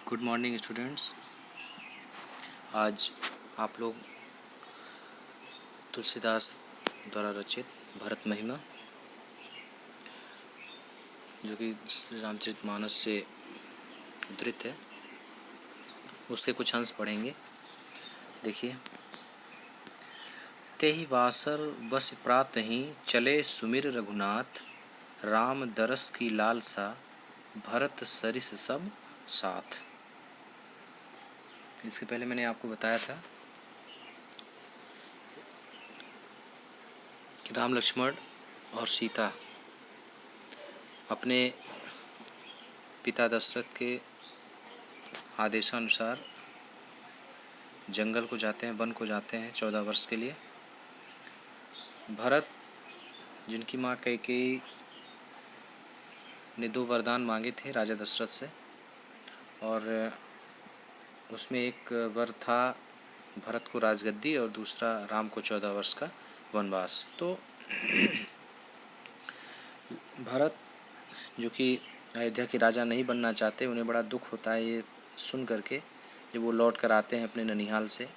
Good morning students. आज आप लोग तुलसीदास द्वारा रचित भरत महिमा, जो कि श्री रामचरितमानस से उद्धृत है, उसके कुछ अंश पढ़ेंगे। देखिए, तेहि वासर बस प्रातहि चले सुमिर रघुनाथ, राम दरस की लालसा भरत सरिस सब साथ। इसके पहले मैंने आपको बताया था कि राम लक्ष्मण और सीता अपने पिता दशरथ के आदेशानुसार जंगल को जाते हैं, वन को जाते हैं 14 वर्ष के लिए। भरत, जिनकी माँ कैकेयी ने 2 वरदान मांगे थे राजा दशरथ से, और उसमें एक वर था भरत को राजगद्दी और दूसरा राम को 14 वर्ष का वनवास। तो भरत, जो कि अयोध्या के राजा नहीं बनना चाहते, उन्हें बड़ा दुख होता है ये सुन करके। जब वो लौट कर आते हैं अपने ननिहाल से,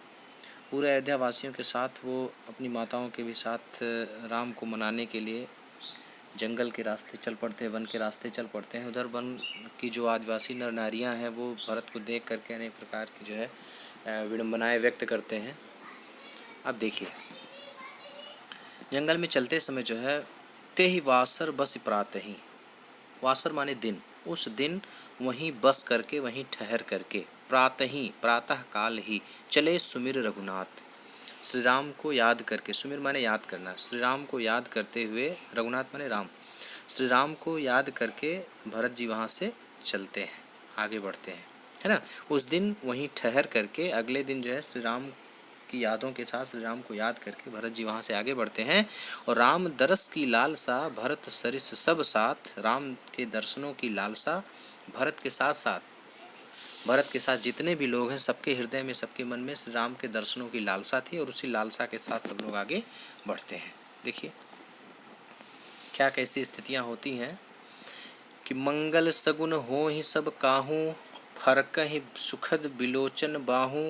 पूरे अयोध्या वासियों के साथ वो अपनी माताओं के भी साथ राम को मनाने के लिए जंगल के रास्ते चल पड़ते हैं, वन के रास्ते चल पड़ते हैं। उधर वन की जो आदिवासी नर नारियाँ हैं, वो भरत को देख करके अनेक प्रकार की जो है विडंबनाएं व्यक्त करते हैं। अब देखिए, जंगल में चलते समय जो है, तेहि वासर बस प्रातहि, वासर माने दिन, उस दिन वहीं बस करके, वहीं ठहर करके, प्रातहि प्रातः काल ही, चले सुमिर रघुनाथ, श्री राम को याद करके, सुमिर माने याद करना, श्री राम को याद करते हुए, रघुनाथ माने राम, श्री राम को याद करके भरत जी वहाँ से चलते हैं, आगे बढ़ते हैं, है ना। उस दिन वहीं ठहर करके अगले दिन जो है श्री राम की यादों के साथ, श्री राम को याद करके भरत जी वहाँ से आगे बढ़ते हैं। और राम दरस की लालसा भरत सरिस सब साथ, राम के दर्शनों की लालसा भरत के साथ साथ, भरत के साथ जितने भी लोग हैं, सबके हृदय में, सबके मन में श्री राम के दर्शनों की लालसा थी, और उसी लालसा के साथ सब लोग आगे बढ़ते हैं। देखिए क्या कैसी स्थितियां होती हैं कि मंगल सगुन हो ही सब काहू, फरक ही सुखद बिलोचन बाहू,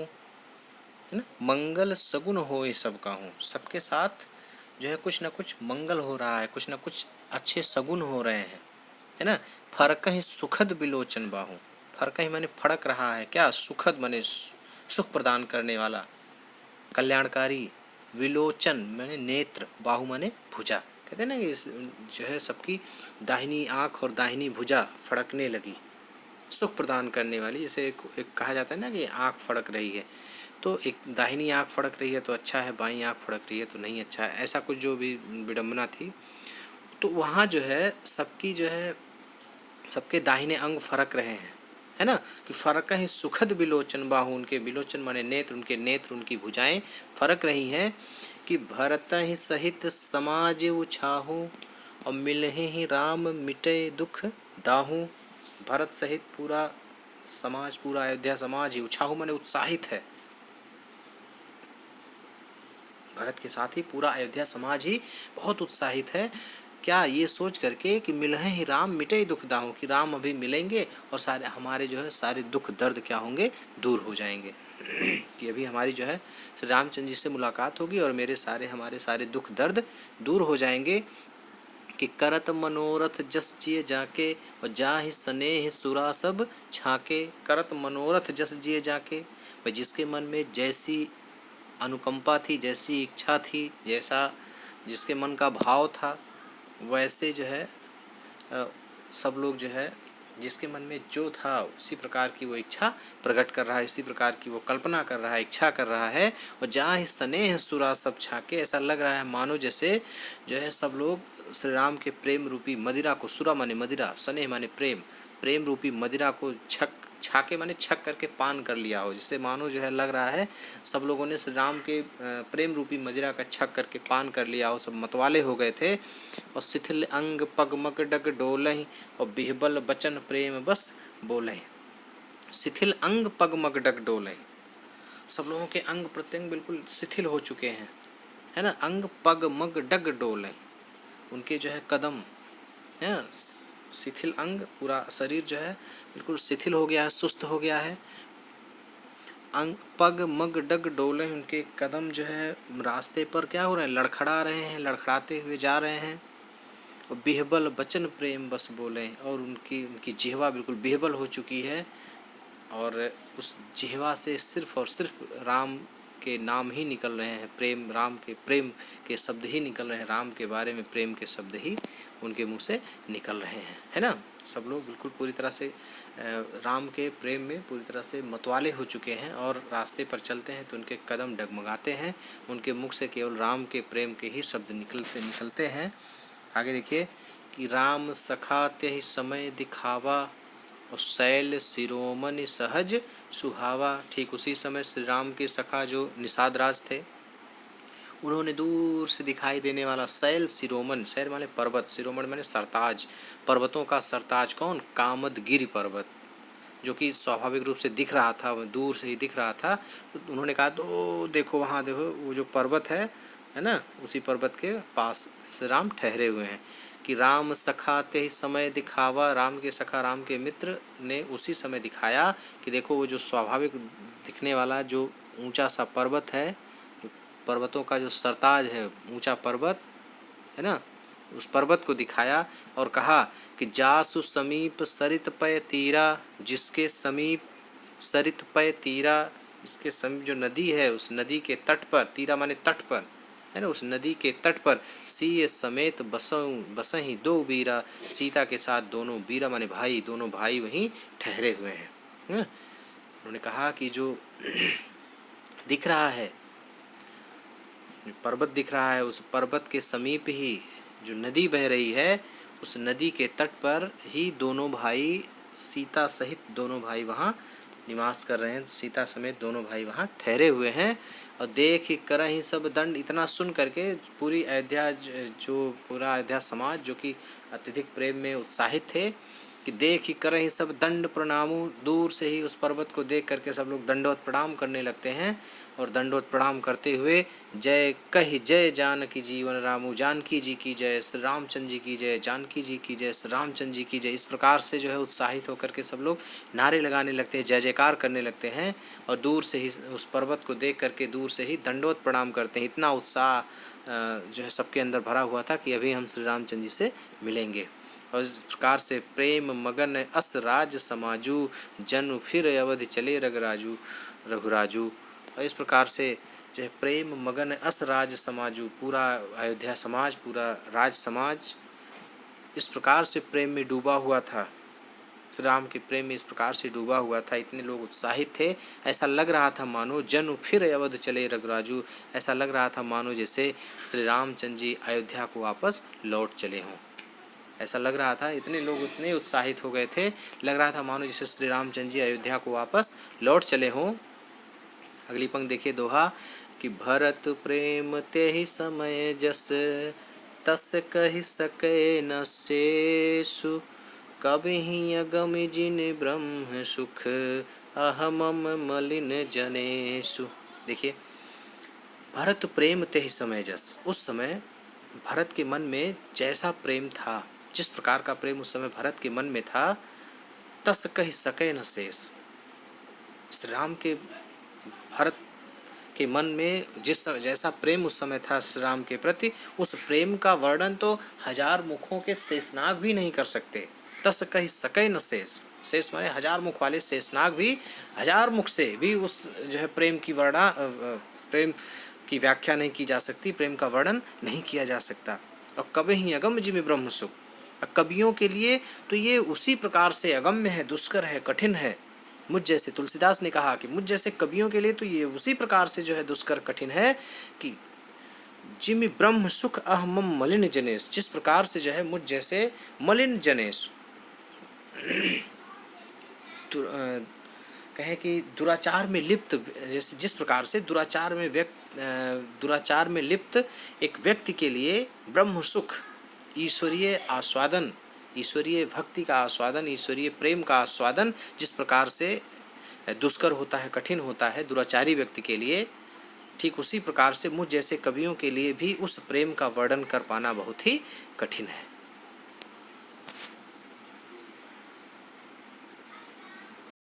है ना। मंगल सगुन हो ही सब काहू, सबके साथ जो है कुछ ना कुछ मंगल हो रहा है, कुछ ना कुछ अच्छे सगुन हो रहे हैं, है ना। फरक ही सुखद बिलोचन बाहू, फरक ही माने फड़क रहा है, क्या, सुखद माने सुख प्रदान करने वाला, कल्याणकारी, विलोचन माने नेत्र, बाहु माने भुजा। कहते हैं ना कि जो है सबकी दाहिनी आँख और दाहिनी भुजा फड़कने लगी, सुख प्रदान करने वाली। जैसे एक कहा जाता है ना कि आँख फड़क रही है, तो एक दाहिनी आँख फड़क रही है तो अच्छा है, बाईं आँख फड़क रही है तो नहीं अच्छा है, ऐसा कुछ जो भी विडंबना थी। तो वहाँ जो है सबकी जो है, सबके दाहिने अंग फरक रहे हैं, है ना। कि फरक ही सुखद बिलोचन बाहु, उनके बिलोचन माने नेत्र, उनके नेत्र, उनकी भुजाएं फरक रही हैं। कि भरत ही सहित समाज उछाहू, और मिलहि ही राम मिटे दुख दाहू। भरत सहित पूरा समाज, पूरा अयोध्या समाज ही, उछाहू माने उत्साहित है, भरत के साथ ही पूरा अयोध्या समाज ही बहुत उत्साहित है। क्या, ये सोच करके कि मिलहे ही राम मिटे दुख दाहू, कि राम अभी मिलेंगे और सारे हमारे जो है सारे दुख दर्द क्या होंगे, दूर हो जाएंगे। कि अभी हमारी जो है श्री रामचंद्र जी से मुलाकात होगी और हमारे सारे दुख दर्द दूर हो जाएंगे। कि करत मनोरथ जस जिए जाके, और जाहि स्नेह सुरा सब छाके। करत मनोरथ जस जिए जाके, भाई जिसके मन में जैसी अनुकंपा थी, जैसी इच्छा थी, जैसा जिसके मन का भाव था, वैसे जो है सब लोग जो है जिसके मन में जो था उसी प्रकार की वो इच्छा प्रकट कर रहा है, इसी प्रकार की वो कल्पना कर रहा है, इच्छा कर रहा है। और जहाँ स्नेह सुरा सब छाके, ऐसा लग रहा है मानो जैसे जो है सब लोग श्री राम के प्रेम रूपी मदिरा को, सुरा माने मदिरा, स्नेह माने प्रेम, प्रेम रूपी मदिरा को छाके माने छक करके पान कर लिया हो, जिससे मानो जो है लग रहा है सब लोगों ने श्री राम के प्रेम रूपी मदिरा का छक करके पान कर लिया हो, सब मतवाले हो गए थे। और शिथिल अंग पगमग डग डोलहि, और बिहबल बचन प्रेम बस बोलहि। शिथिल अंग पगमग डग डोलहि, सब लोगों के अंग प्रत्यंग बिल्कुल शिथिल हो चुके हैं, है ना। अंग पग मग डग डोलहि, उनके जो है कदम है शिथिल अंग, पूरा शरीर जो है बिल्कुल शिथिल हो गया है, सुस्त हो गया है। अंग पग मग डग डोले, उनके कदम जो है रास्ते पर क्या हो रहे हैं, लड़खड़ा रहे हैं, लड़खड़ाते हुए जा रहे हैं। और बिहबल बचन प्रेम बस बोले, और उनकी जिह्वा बिल्कुल बिहबल हो चुकी है, और उस जिह्वा से सिर्फ और सिर्फ राम के नाम ही निकल रहे हैं, प्रेम, राम के प्रेम के शब्द ही निकल रहे हैं, राम के बारे में प्रेम के शब्द ही उनके मुंह से निकल रहे हैं, है ना। सब लोग बिल्कुल पूरी तरह से राम के प्रेम में पूरी तरह से मतवाले हो चुके हैं, और रास्ते पर चलते हैं तो उनके कदम डगमगाते हैं, उनके मुख से केवल राम के प्रेम के ही शब्द निकलते हैं। आगे देखिए कि राम सखा त्यहि समय दिखावा, और शैल शिरोमणि सहज सुहावा। ठीक उसी समय श्री राम के सखा जो निषाद राज थे, उन्होंने दूर से दिखाई देने वाला शैल शिरोमणि, शैल माने पर्वत, शिरोमणि माने सरताज, पर्वतों का सरताज कौन, कामदगिरि पर्वत, जो कि स्वाभाविक रूप से दिख रहा था, दूर से ही दिख रहा था। तो उन्होंने कहा तो देखो वहाँ देखो वो जो पर्वत है ना, उसी पर्वत के पास श्री राम ठहरे हुए हैं। कि राम सखा ते समय दिखावा, राम के सखा, राम के मित्र ने उसी समय दिखाया कि देखो वो जो स्वाभाविक दिखने वाला जो ऊंचा सा पर्वत है, पर्वतों का जो सरताज है, ऊंचा पर्वत है ना, उस पर्वत को दिखाया और कहा कि जासु समीप सरित पय तीरा, जिसके समीप सरित पय तीरा, जिसके समीप जो नदी है, उस नदी के तट पर, तीरा माने तट पर है ना, उस नदी के तट पर सीय समेत बसहीं दो बीरा, सीता के साथ दोनों, बीरा माने भाई, दोनों भाई वहीं ठहरे हुए हैं। उन्होंने कहा कि जो दिख रहा है, पर्वत दिख रहा है, उस पर्वत के समीप ही जो नदी बह रही है, उस नदी के तट पर ही दोनों भाई, सीता सहित दोनों भाई वहाँ निवास कर रहे हैं, सीता समेत दोनों भाई वहाँ ठहरे हुए हैं। और देख करहि सब दंड, इतना सुन करके पूरी अयोध्या, जो पूरा अयोध्या समाज जो कि अत्यधिक प्रेम में उत्साहित थे, कि देख करहि सब दंड प्रणामु, दूर से ही उस पर्वत को देख करके सब लोग दंडवत प्रणाम करने लगते हैं। और दंडवत प्रणाम करते हुए जय कहि जय जानकी जीवन रामू, जानकी जी की जय, श्री रामचंद्र जी की जय, जानकी जी की जय, श्री रामचंद्र जी की जय, इस प्रकार से जो है उत्साहित होकर के सब लोग नारे लगाने लगते हैं, जय जयकार करने लगते हैं। और दूर से ही उस पर्वत को देख करके दूर से ही दंडवत प्रणाम करते हैं। इतना उत्साह जो है सबके अंदर भरा हुआ था कि अभी हम श्री रामचंद्र जी से मिलेंगे। और इस प्रकार से प्रेम मगन अस राज समाजू, जन फिर अवधि चले रघुराजू। और इस प्रकार से जो है प्रेम मगन अस राज समाजू, पूरा अयोध्या समाज, पूरा राज समाज इस प्रकार से प्रेम में डूबा हुआ था, श्री राम के प्रेम में इस प्रकार से डूबा हुआ था, इतने लोग उत्साहित थे, ऐसा लग रहा था मानो जन फिर अवध चले रघुराजू, ऐसा लग रहा था मानो जैसे श्री रामचंद्र जी अयोध्या को वापस लौट चले हों, ऐसा लग रहा था। इतने लोग इतने उत्साहित हो गए थे, लग रहा था मानो जैसे श्री रामचंद्र जी अयोध्या को वापस लौट चले हों। अगली पंक्ति देखिए दोहा कि भरत प्रेम तेहि समय जस, तस कहि सके न शेषु, कबहि अगम जिन ब्रह्म सुख, अहमम मलिन जनेषु। देखिए भरत प्रेम तेहि समय जस, उस समय भरत के मन में जैसा प्रेम था, जिस प्रकार का प्रेम उस समय भरत के मन में था, तस कहि सके न शेष, श्री राम के भरत के मन में जैसा प्रेम उस समय था श्री राम के प्रति, उस प्रेम का वर्णन तो हजार मुखों के शेषनाग भी नहीं कर सकते। तस कहि सके न शेष, शेष माने हजार मुख वाले शेषनाग भी हजार मुख से भी उस जो है प्रेम की व्याख्या नहीं की जा सकती, प्रेम का वर्णन नहीं किया जा सकता। और कबहि अगम जिमि ब्रह्म सुख, कवियों के लिए तो ये उसी प्रकार से अगम्य है, दुष्कर है, कठिन है। मुझ जैसे, तुलसीदास ने कहा कि मुझ जैसे कवियों के लिए तो ये उसी प्रकार से जो है दुष्कर कठिन है कि जिमि ब्रह्म सुख अहमम मलिन जनेश, जिस प्रकार से जो है मुझ जैसे मलिन जनेश, कहे कि दुराचार में लिप्त, जैसे जिस प्रकार से दुराचार में लिप्त एक व्यक्ति के लिए ब्रह्म सुख, ईश्वरीय आस्वादन, ईश्वरीय भक्ति का आस्वादन, ईश्वरीय प्रेम का आस्वादन जिस प्रकार से दुष्कर होता है, कठिन होता है दुराचारी व्यक्ति के लिए, ठीक उसी प्रकार से मुझ जैसे कवियों के लिए भी उस प्रेम का वर्णन कर पाना बहुत ही कठिन है।